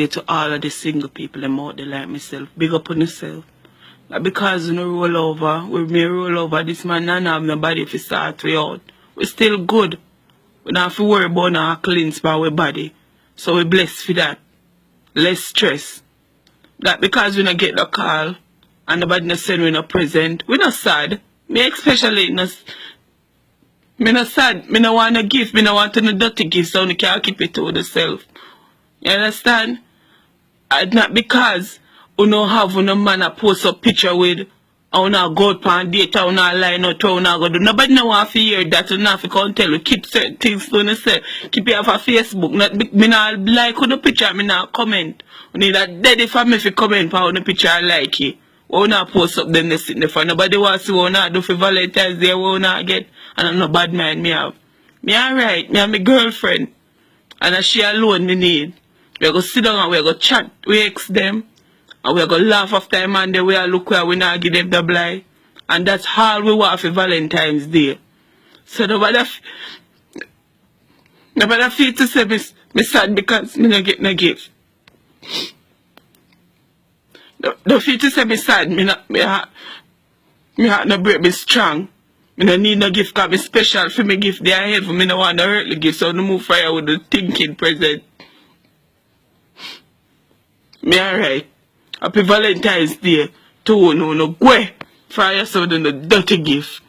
to all of the single people them out there like myself. Big up on yourself. Like because you know roll over, we may roll over, this man not have nobody if start we out. We still good. We don't have to worry about our cleanse by our body. So we blessed for that. Less stress. That because we not get the call and nobody not send we no present, we not sad. Me especially not sad. Me no want a gift, me no want no dirty gift, so we can't keep it to yourself. You understand? And not because we don't have no man a post a picture with, or we not go out on date, or we not line out, or we not go do. Nobody no want to hear that, we not have to tell. We keep certain things to yourself. Keep it off of Facebook. Not, me not like on the picture, me not comment. We need that daddy for me if you comment on the picture I like it. We not post up then they sit there for nobody wants to see what we not do for Valentine's Day, what we not get. And I'm no bad mind me have. Me alright, me and my girlfriend. And she alone me need. We go sit down and we go chat, we ex them. And we go laugh after time and then we look where we not give them the blind. And that's all we want for Valentine's Day. So nobody feel to say me sad because me not get no gift. Don't feel to say me sad, me heart no break me strong. Me no need no gift because me special for me gift they are heavy. Me no want no earthly gift, so no move fire with the thinking present. Me alright. Happy Valentine's Day to no go for yourself the dirty gift.